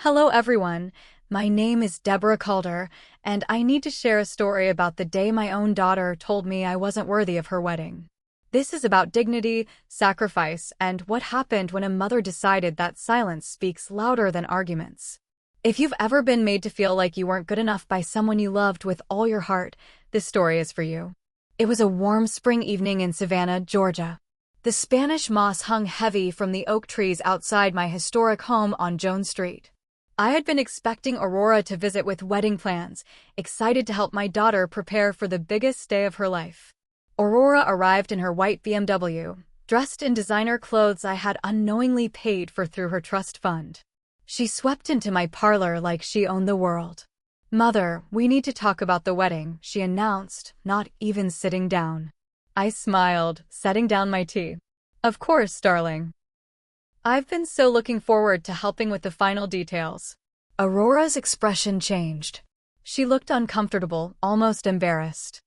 Hello everyone, my name is Deborah Calder, and I need to share a story about the day my own daughter told me I wasn't worthy of her wedding. This is about dignity, sacrifice, and what happened when a mother decided that silence speaks louder than arguments. If you've ever been made to feel like you weren't good enough by someone you loved with all your heart, this story is for you. It was a warm spring evening in Savannah, Georgia. The Spanish moss hung heavy from the oak trees outside my historic home on Jones Street. I had been expecting Aurora to visit with wedding plans, excited to help my daughter prepare for the biggest day of her life. Aurora arrived in her white BMW, dressed in designer clothes I had unknowingly paid for through her trust fund. She swept into my parlor like she owned the world. "Mother, we need to talk about the wedding," she announced, not even sitting down. I smiled, setting down my tea. "Of course, darling. I've been so looking forward to helping with the final details." Aurora's expression changed. She looked uncomfortable, almost embarrassed.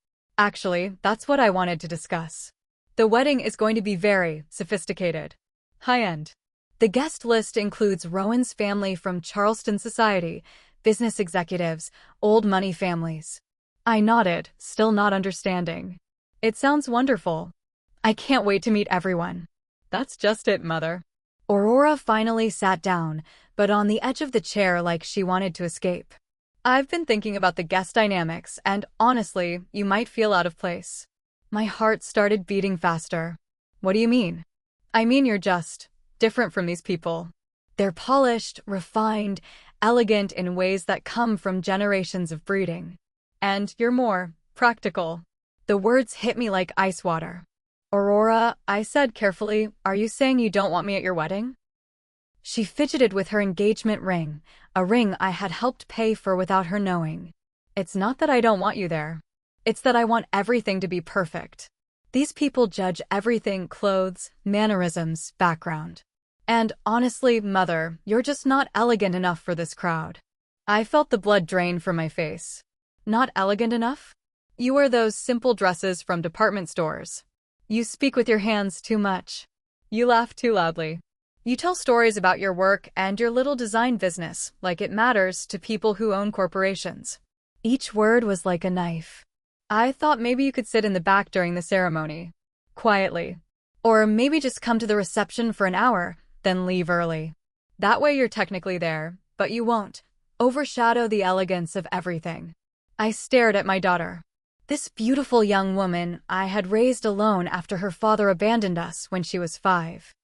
"Actually, that's what I wanted to discuss. The wedding is going to be very sophisticated. High-end. The guest list includes Rowan's family from Charleston society, business executives, old money families." I nodded, still not understanding. "It sounds wonderful. I can't wait to meet everyone." "That's just it, Mother." Aurora finally sat down, but on the edge of the chair like she wanted to escape. "I've been thinking about the guest dynamics, and honestly, you might feel out of place." My heart started beating faster. "What do you mean?" "I mean you're just different from these people. They're polished, refined, elegant in ways that come from generations of breeding. And you're more practical." The words hit me like ice water. "Aurora," I said carefully, "are you saying you don't want me at your wedding?" She fidgeted with her engagement ring, a ring I had helped pay for without her knowing. "It's not that I don't want you there. It's that I want everything to be perfect. These people judge everything: clothes, mannerisms, background. And honestly, Mother, you're just not elegant enough for this crowd." I felt the blood drain from my face. "Not elegant enough? You wear those simple dresses from department stores. You speak with your hands too much. You laugh too loudly. You tell stories about your work and your little design business like it matters to people who own corporations." Each word was like a knife. "I thought maybe you could sit in the back during the ceremony. Quietly. Or maybe just come to the reception for an hour, then leave early. That way you're technically there, but you won't overshadow the elegance of everything." I stared at my daughter. This beautiful young woman I had raised alone after her father abandoned us when she was 5.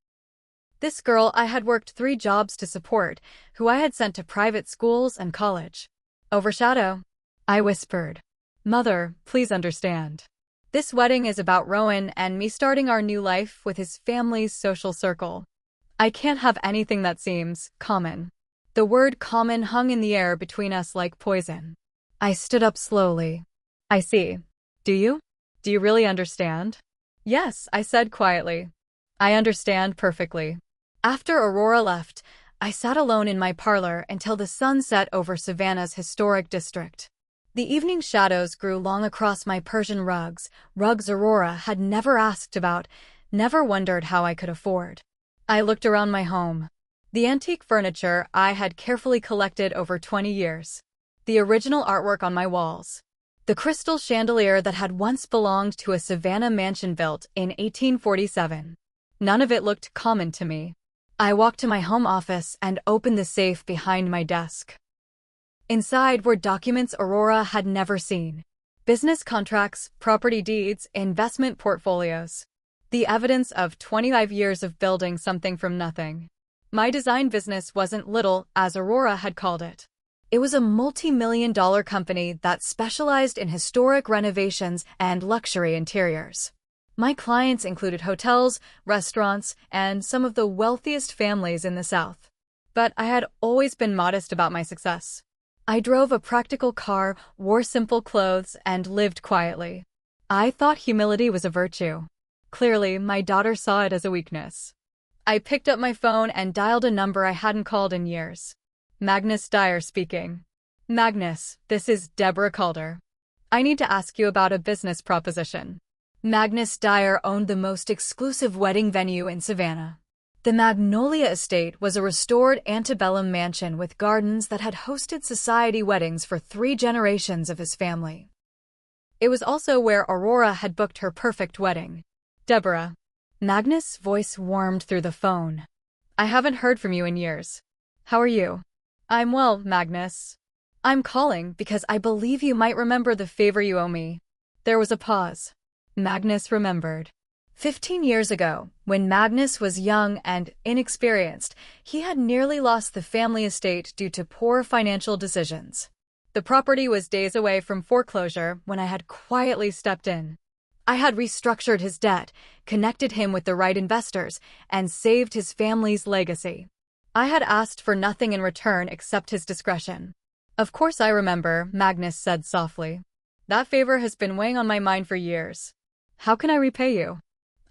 This girl I had worked 3 jobs to support, who I had sent to private schools and college. "Overshadow?" I whispered. "Mother, please understand. This wedding is about Rowan and me starting our new life with his family's social circle. I can't have anything that seems common." The word common hung in the air between us like poison. I stood up slowly. "I see. Do you? Do you really understand?" "Yes," I said quietly. "I understand perfectly." After Aurora left, I sat alone in my parlor until the sun set over Savannah's historic district. The evening shadows grew long across my Persian rugs Aurora had never asked about, never wondered how I could afford. I looked around my home. The antique furniture I had carefully collected over 20 years. The original artwork on my walls. The crystal chandelier that had once belonged to a Savannah mansion built in 1847. None of it looked common to me. I walked to my home office and opened the safe behind my desk. Inside were documents Aurora had never seen. Business contracts, property deeds, investment portfolios. The evidence of 25 years of building something from nothing. My design business wasn't little, as Aurora had called it. It was a multi-million-dollar company that specialized in historic renovations and luxury interiors. My clients included hotels, restaurants, and some of the wealthiest families in the South. But I had always been modest about my success. I drove a practical car, wore simple clothes, and lived quietly. I thought humility was a virtue. Clearly, my daughter saw it as a weakness. I picked up my phone and dialed a number I hadn't called in years. "Magnus Dyer speaking." "Magnus, this is Deborah Calder. I need to ask you about a business proposition." Magnus Dyer owned the most exclusive wedding venue in Savannah. The Magnolia Estate was a restored antebellum mansion with gardens that had hosted society weddings for 3 generations of his family. It was also where Aurora had booked her perfect wedding. Deborah. Magnus' voice warmed through the phone. I haven't heard from you in years. How are you? I'm well, Magnus. I'm calling because I believe you might remember the favor you owe me. There was a pause. Magnus remembered. 15 years ago, when Magnus was young and inexperienced, he had nearly lost the family estate due to poor financial decisions. The property was days away from foreclosure when I had quietly stepped in. I had restructured his debt, connected him with the right investors, and saved his family's legacy. I had asked for nothing in return except his discretion. Of course I remember, Magnus said softly. That favor has been weighing on my mind for years. How can I repay you?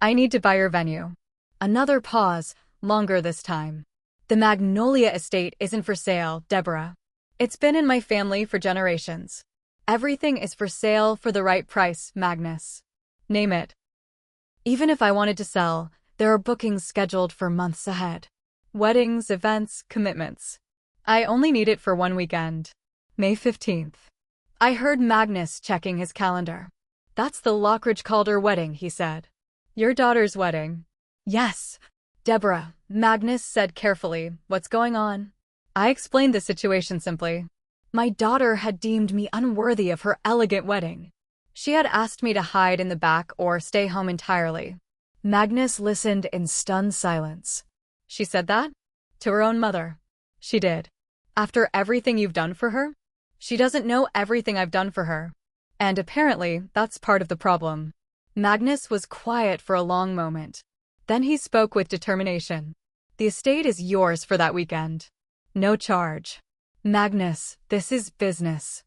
I need to buy your venue. Another pause, longer this time. The Magnolia Estate isn't for sale, Deborah. It's been in my family for generations. Everything is for sale for the right price, Magnus. Name it. Even if I wanted to sell, there are bookings scheduled for months ahead. Weddings, events, commitments. I only need it for one weekend. May 15th. I heard Magnus checking his calendar. That's the Deborah Calder wedding, he said. Your daughter's wedding. Yes. Deborah, Magnus said carefully, what's going on? I explained the situation simply. My daughter had deemed me unworthy of her elegant wedding. She had asked me to hide in the back or stay home entirely. Magnus listened in stunned silence. She said that? To her own mother. She did. After everything you've done for her? She doesn't know everything I've done for her. And apparently, that's part of the problem. Magnus was quiet for a long moment. Then he spoke with determination. The estate is yours for that weekend. No charge. Magnus, this is business.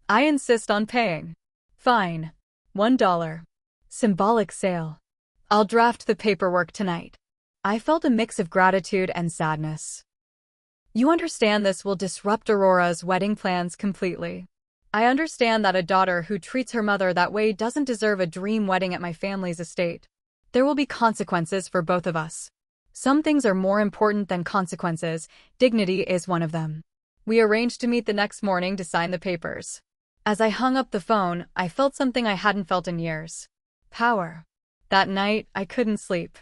I insist on paying. Fine. $1. Symbolic sale. I'll draft the paperwork tonight. I felt a mix of gratitude and sadness. You understand this will disrupt Aurora's wedding plans completely. I understand that a daughter who treats her mother that way doesn't deserve a dream wedding at my family's estate. There will be consequences for both of us. Some things are more important than consequences. Dignity is one of them. We arranged to meet the next morning to sign the papers. As I hung up the phone, I felt something I hadn't felt in years. Power. That night, I couldn't sleep.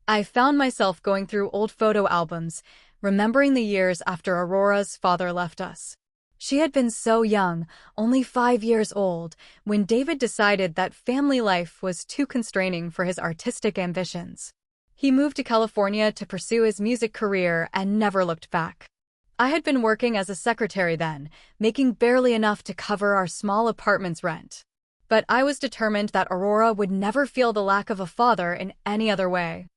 I found myself going through old photo albums, remembering the years after Aurora's father left us. She had been so young, only 5 years old, when David decided that family life was too constraining for his artistic ambitions. He moved to California to pursue his music career and never looked back. I had been working as a secretary then, making barely enough to cover our small apartment's rent. But I was determined that Aurora would never feel the lack of a father in any other way.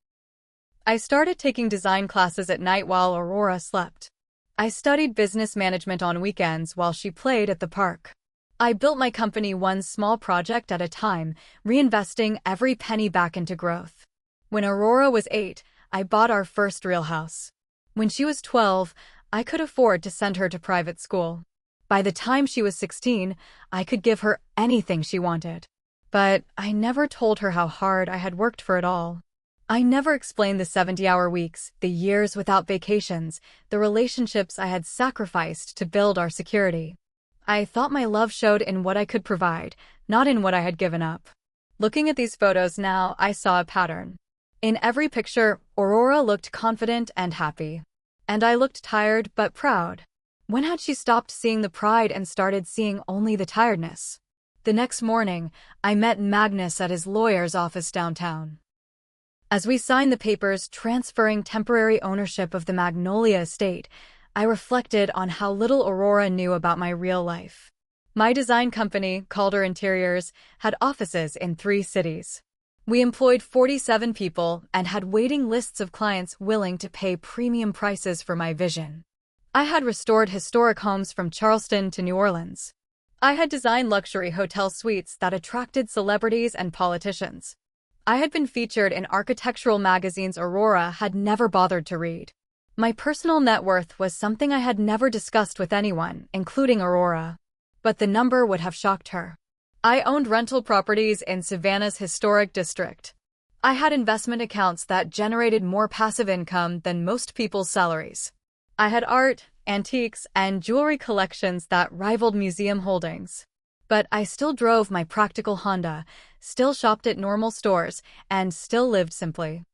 I started taking design classes at night while Aurora slept. I studied business management on weekends while she played at the park. I built my company one small project at a time, reinvesting every penny back into growth. When Aurora was 8, I bought our first real house. When she was 12, I could afford to send her to private school. By the time she was 16, I could give her anything she wanted. But I never told her how hard I had worked for it all. I never explained the 70-hour weeks, the years without vacations, the relationships I had sacrificed to build our security. I thought my love showed in what I could provide, not in what I had given up. Looking at these photos now, I saw a pattern. In every picture, Aurora looked confident and happy. And I looked tired but proud. When had she stopped seeing the pride and started seeing only the tiredness? The next morning, I met Magnus at his lawyer's office downtown. As we signed the papers transferring temporary ownership of the Magnolia Estate, I reflected on how little Aurora knew about my real life. My design company, Calder Interiors, had offices in 3 cities. We employed 47 people and had waiting lists of clients willing to pay premium prices for my vision. I had restored historic homes from Charleston to New Orleans. I had designed luxury hotel suites that attracted celebrities and politicians. I had been featured in architectural magazines Aurora had never bothered to read. My personal net worth was something I had never discussed with anyone, including Aurora. But the number would have shocked her. I owned rental properties in Savannah's historic district. I had investment accounts that generated more passive income than most people's salaries. I had art, antiques, and jewelry collections that rivaled museum holdings. But I still drove my practical Honda, still shopped at normal stores, and still lived simply.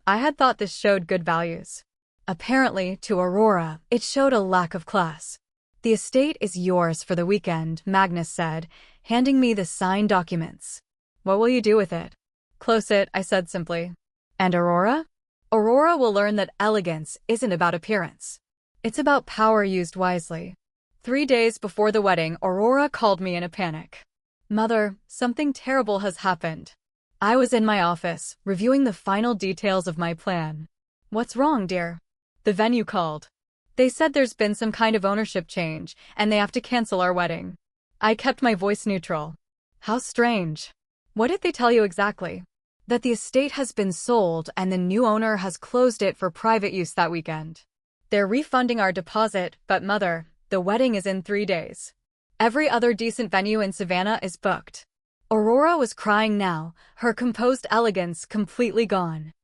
I had thought this showed good values. Apparently, to Aurora, it showed a lack of class. "The estate is yours for the weekend," Magnus said, handing me the signed documents. "What will you do with it?" "Close it," I said simply. "And Aurora?" "Aurora will learn that elegance isn't about appearance. It's about power used wisely." 3 days before the wedding, Aurora called me in a panic. "Mother, something terrible has happened." I was in my office, reviewing the final details of my plan. "What's wrong, dear?" "The venue called. They said there's been some kind of ownership change, and they have to cancel our wedding." I kept my voice neutral. "How strange. What did they tell you exactly?" "That the estate has been sold and the new owner has closed it for private use that weekend. They're refunding our deposit, but Mother, the wedding is in 3 days. Every other decent venue in Savannah is booked." Aurora was crying now, her composed elegance completely gone.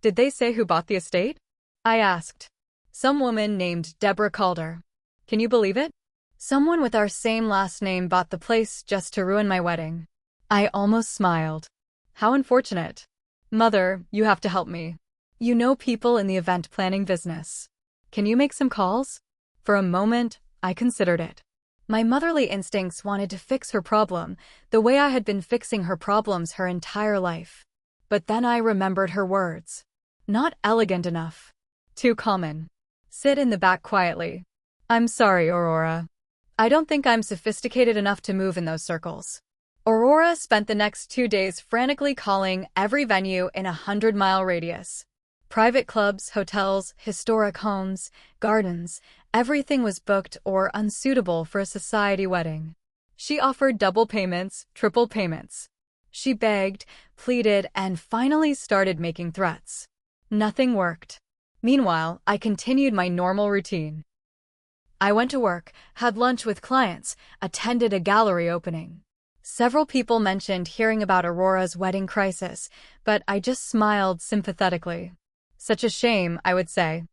"Did they say who bought the estate?" I asked. "Some woman named Deborah Calder. Can you believe it? Someone with our same last name bought the place just to ruin my wedding." I almost smiled. "How unfortunate. Mother, you have to help me. You know people in the event planning business. Can you make some calls?" For a moment, I considered it. My motherly instincts wanted to fix her problem, the way I had been fixing her problems her entire life. But then I remembered her words. "Not elegant enough. Too common. Sit in the back quietly." "I'm sorry, Aurora. I don't think I'm sophisticated enough to move in those circles." Aurora spent the next 2 days frantically calling every venue in a 100-mile radius. Private clubs, hotels, historic homes, gardens, everything was booked or unsuitable for a society wedding. She offered double payments, triple payments. She begged, pleaded, and finally started making threats. Nothing worked. Meanwhile, I continued my normal routine. I went to work, had lunch with clients, attended a gallery opening. Several people mentioned hearing about Aurora's wedding crisis, but I just smiled sympathetically. "Such a shame," I would say.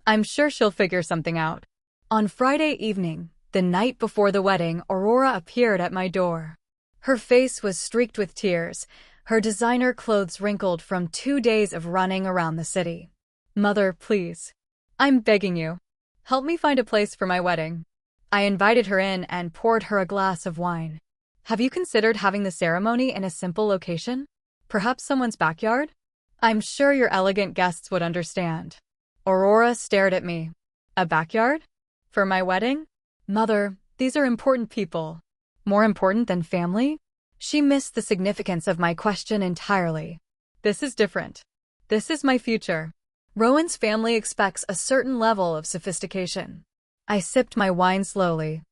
"I'm sure she'll figure something out." On Friday evening, the night before the wedding, Aurora appeared at my door. Her face was streaked with tears, her designer clothes wrinkled from 2 days of running around the city. "Mother, please. I'm begging you. Help me find a place for my wedding." I invited her in and poured her a glass of wine. "Have you considered having the ceremony in a simple location? Perhaps someone's backyard? I'm sure your elegant guests would understand." Aurora stared at me. "A backyard? For my wedding? Mother, these are important people." "More important than family?" She missed the significance of my question entirely. "This is different. This is my future. Rowan's family expects a certain level of sophistication." I sipped my wine slowly.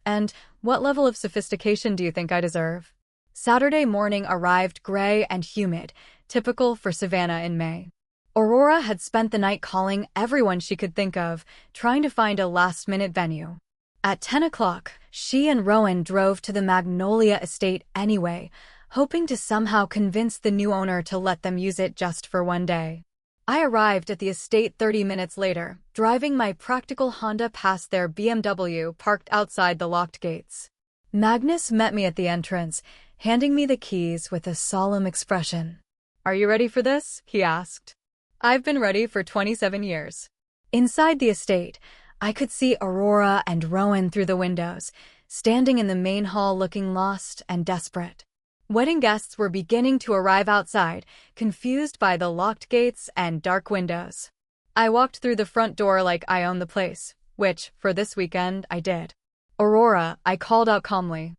"And what level of sophistication do you think I deserve?" Saturday morning arrived gray and humid, typical for Savannah in May. Aurora had spent the night calling everyone she could think of, trying to find a last-minute venue. At 10 o'clock, she and Rowan drove to the Magnolia estate anyway, hoping to somehow convince the new owner to let them use it just for one day. I arrived at the estate 30 minutes later, driving my practical Honda past their BMW parked outside the locked gates. Magnus met me at the entrance, handing me the keys with a solemn expression. "Are you ready for this?" he asked. "I've been ready for 27 years. Inside the estate, I could see Aurora and Rowan through the windows, standing in the main hall looking lost and desperate. Wedding guests were beginning to arrive outside, confused by the locked gates and dark windows. I walked through the front door like I owned the place, which, for this weekend, I did. "Aurora," I called out calmly.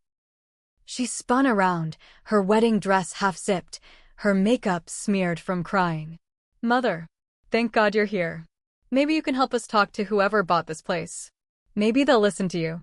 She spun around, her wedding dress half-zipped, her makeup smeared from crying. "Mother, thank God you're here. Maybe you can help us talk to whoever bought this place. Maybe they'll listen to you."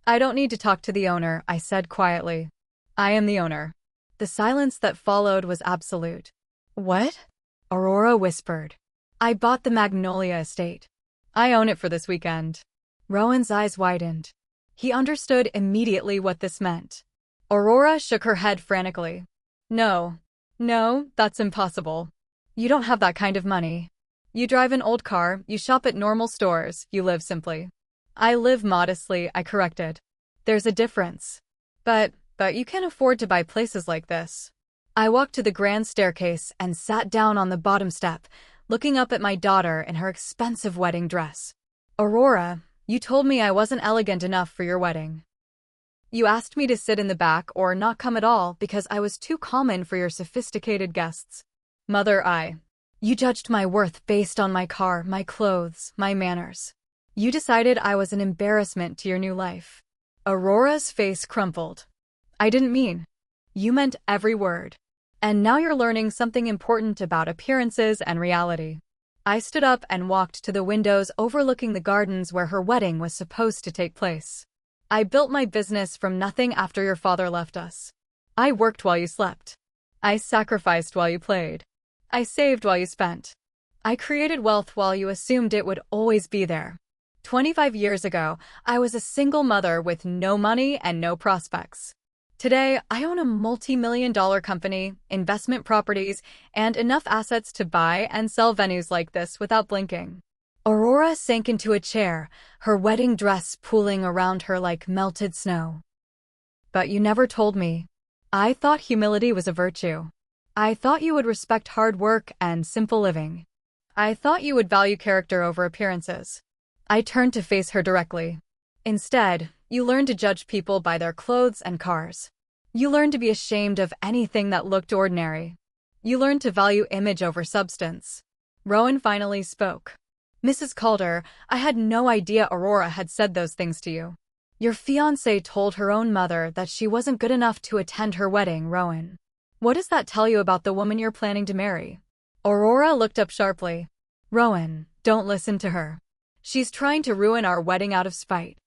"I don't need to talk to the owner," I said quietly. "I am the owner." The silence that followed was absolute. "What?" Aurora whispered. "I bought the Magnolia estate. I own it for this weekend." Rowan's eyes widened. He understood immediately what this meant. Aurora shook her head frantically. "No. No, that's impossible. You don't have that kind of money. You drive an old car, you shop at normal stores, you live simply. I live modestly, I corrected. There's a difference. But you can't afford to buy places like this. I walked to the grand staircase and sat down on the bottom step, looking up at my daughter in her expensive wedding dress. Aurora, you told me I wasn't elegant enough for your wedding. You asked me to sit in the back or not come at all because I was too common for your sophisticated guests. Mother, you judged my worth based on my car, my clothes, my manners. You decided I was an embarrassment to your new life. Aurora's face crumpled. I didn't mean. You meant every word. And now you're learning something important about appearances and reality. I stood up and walked to the windows overlooking the gardens where her wedding was supposed to take place. I built my business from nothing after your father left us. I worked while you slept. I sacrificed while you played. I saved while you spent. I created wealth while you assumed it would always be there. 25 years ago, I was a single mother with no money and no prospects. Today, I own a multi-million-dollar company, investment properties, and enough assets to buy and sell venues like this without blinking. Aurora sank into a chair, her wedding dress pooling around her like melted snow. But you never told me. I thought humility was a virtue. I thought you would respect hard work and simple living. I thought you would value character over appearances. I turned to face her directly. Instead, you learned to judge people by their clothes and cars. You learned to be ashamed of anything that looked ordinary. You learned to value image over substance. Rowan finally spoke. Mrs. Calder, I had no idea Aurora had said those things to you. Your fiancé told her own mother that she wasn't good enough to attend her wedding, Rowan. What does that tell you about the woman you're planning to marry? Aurora looked up sharply. Rowan, don't listen to her. She's trying to ruin our wedding out of spite.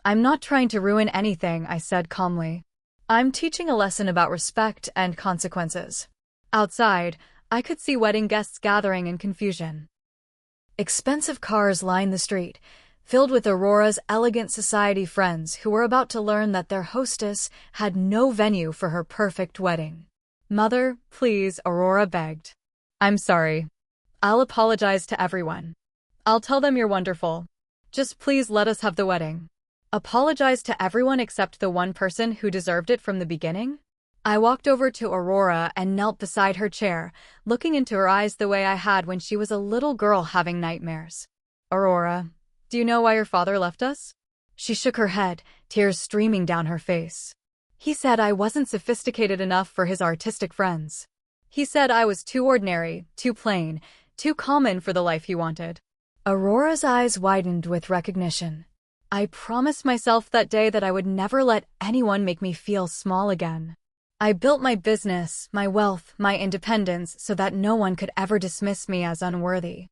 I'm not trying to ruin anything, I said calmly. I'm teaching a lesson about respect and consequences. Outside, I could see wedding guests gathering in confusion. Expensive cars lined the street, filled with Aurora's elegant society friends who were about to learn that their hostess had no venue for her perfect wedding. Mother, please, Aurora begged. I'm sorry. I'll apologize to everyone. I'll tell them you're wonderful. Just please let us have the wedding. Apologize to everyone except the one person who deserved it from the beginning? I walked over to Aurora and knelt beside her chair, looking into her eyes the way I had when she was a little girl having nightmares. Aurora, do you know why your father left us? She shook her head, tears streaming down her face. He said I wasn't sophisticated enough for his artistic friends. He said I was too ordinary, too plain, too common for the life he wanted. Aurora's eyes widened with recognition. I promised myself that day that I would never let anyone make me feel small again. I built my business, my wealth, my independence so that no one could ever dismiss me as unworthy.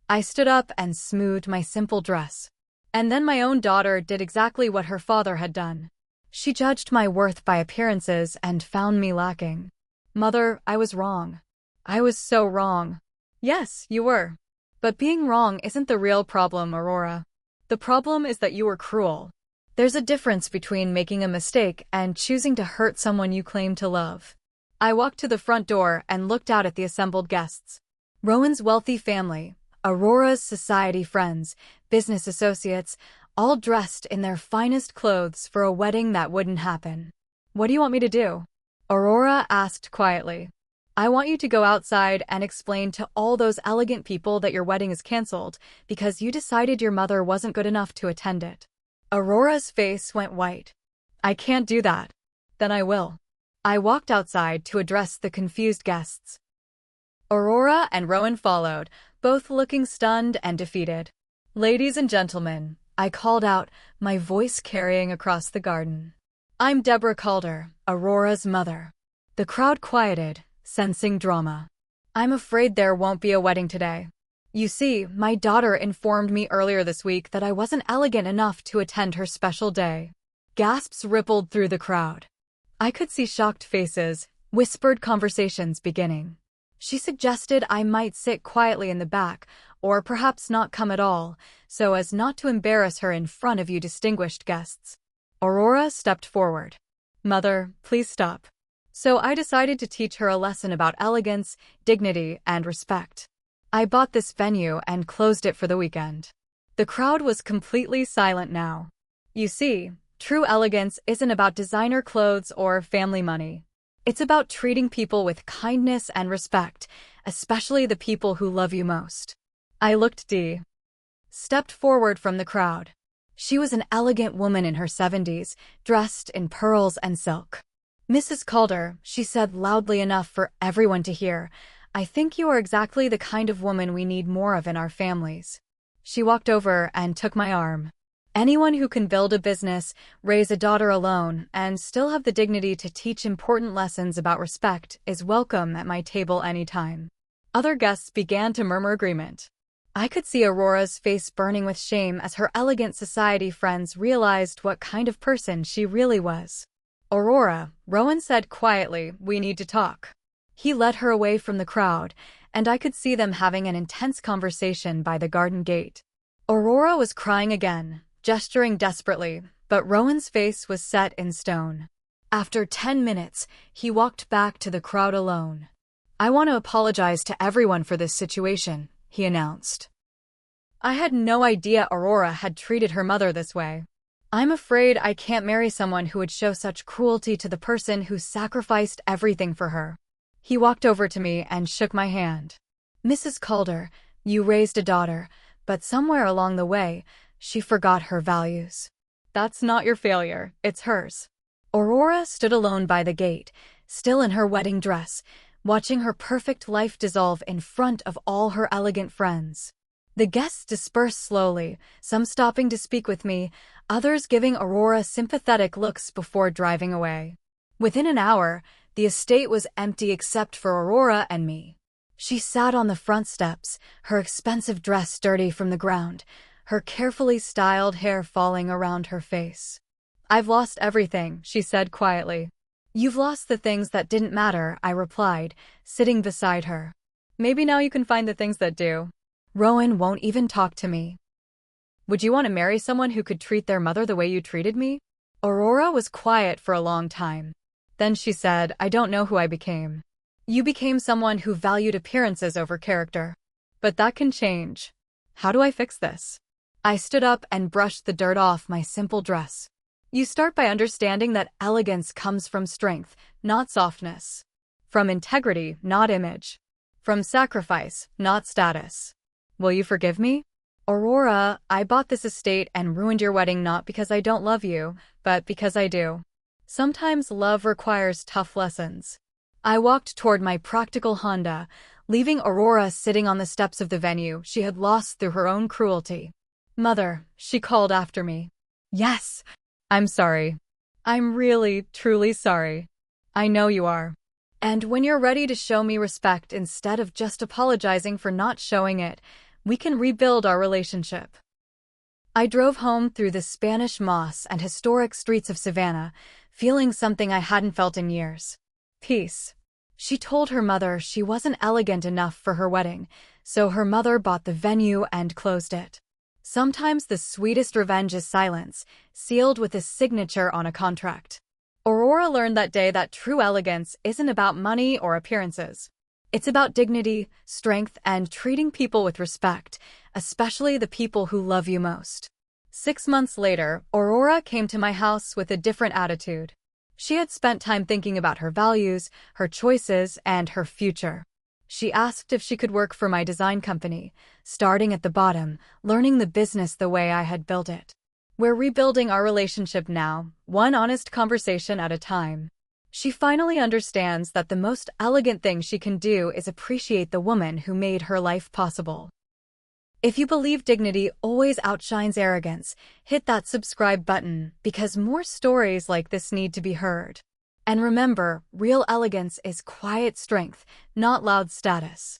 I stood up and smoothed my simple dress. And then my own daughter did exactly what her father had done. She judged my worth by appearances and found me lacking. Mother, I was wrong. I was so wrong. Yes, you were. But being wrong isn't the real problem, Aurora. The problem is that you were cruel. There's a difference between making a mistake and choosing to hurt someone you claim to love. I walked to the front door and looked out at the assembled guests. Rowan's wealthy family, Aurora's society friends, business associates, all dressed in their finest clothes for a wedding that wouldn't happen. What do you want me to do? Aurora asked quietly. I want you to go outside and explain to all those elegant people that your wedding is canceled because you decided your mother wasn't good enough to attend it. Aurora's face went white. I can't do that. Then I will. I walked outside to address the confused guests. Aurora and Rowan followed, both looking stunned and defeated. Ladies and gentlemen, I called out, my voice carrying across the garden. I'm Deborah Calder, Aurora's mother. The crowd quieted, sensing drama. I'm afraid there won't be a wedding today. You see, my daughter informed me earlier this week that I wasn't elegant enough to attend her special day. Gasps rippled through the crowd. I could see shocked faces, whispered conversations beginning. She suggested I might sit quietly in the back, or perhaps not come at all, so as not to embarrass her in front of you distinguished guests. Aurora stepped forward. Mother, please stop. So I decided to teach her a lesson about elegance, dignity, and respect. I bought this venue and closed it for the weekend. The crowd was completely silent now. You see, true elegance isn't about designer clothes or family money. It's about treating people with kindness and respect, especially the people who love you most. I looked stepped forward from the crowd. She was an elegant woman in her 70s, dressed in pearls and silk. "Mrs. Calder," she said loudly enough for everyone to hear, "I think you are exactly the kind of woman we need more of in our families." She walked over and took my arm. Anyone who can build a business, raise a daughter alone, and still have the dignity to teach important lessons about respect is welcome at my table anytime. Other guests began to murmur agreement. I could see Aurora's face burning with shame as her elegant society friends realized what kind of person she really was. "Aurora," Rowan said quietly, "we need to talk." He led her away from the crowd, and I could see them having an intense conversation by the garden gate. Aurora was crying again, gesturing desperately, but Rowan's face was set in stone. After 10 minutes, he walked back to the crowd alone. "I want to apologize to everyone for this situation," he announced. I had no idea Aurora had treated her mother this way. "I'm afraid I can't marry someone who would show such cruelty to the person who sacrificed everything for her." He walked over to me and shook my hand. "Mrs. Calder, you raised a daughter, but somewhere along the way, she forgot her values. That's not your failure, it's hers." Aurora stood alone by the gate, still in her wedding dress, watching her perfect life dissolve in front of all her elegant friends. The guests dispersed slowly, some stopping to speak with me, others giving Aurora sympathetic looks before driving away. Within an hour, the estate was empty except for Aurora and me. She sat on the front steps, her expensive dress dirty from the ground, her carefully styled hair falling around her face. "I've lost everything," she said quietly. "You've lost the things that didn't matter," I replied, sitting beside her. "Maybe now you can find the things that do." "Rowan won't even talk to me." "Would you want to marry someone who could treat their mother the way you treated me?" Aurora was quiet for a long time. Then she said, "I don't know who I became." "You became someone who valued appearances over character. But that can change. How do I fix this?" I stood up and brushed the dirt off my simple dress. "You start by understanding that elegance comes from strength, not softness. From integrity, not image. From sacrifice, not status. Will you forgive me?" "Aurora, I bought this estate and ruined your wedding not because I don't love you, but because I do. Sometimes love requires tough lessons." I walked toward my practical Honda, leaving Aurora sitting on the steps of the venue she had lost through her own cruelty. "Mother," she called after me. "Yes." "I'm sorry. I'm really, truly sorry." "I know you are. And when you're ready to show me respect instead of just apologizing for not showing it, we can rebuild our relationship." I drove home through the Spanish moss and historic streets of Savannah, feeling something I hadn't felt in years. Peace. She told her mother she wasn't elegant enough for her wedding, so her mother bought the venue and closed it. Sometimes the sweetest revenge is silence, sealed with a signature on a contract. Aurora learned that day that true elegance isn't about money or appearances. It's about dignity, strength, and treating people with respect, especially the people who love you most. 6 months later, Aurora came to my house with a different attitude. She had spent time thinking about her values, her choices, and her future. She asked if she could work for my design company, starting at the bottom, learning the business the way I had built it. We're rebuilding our relationship now, one honest conversation at a time. She finally understands that the most elegant thing she can do is appreciate the woman who made her life possible. If you believe dignity always outshines arrogance, hit that subscribe button because more stories like this need to be heard. And remember, real elegance is quiet strength, not loud status.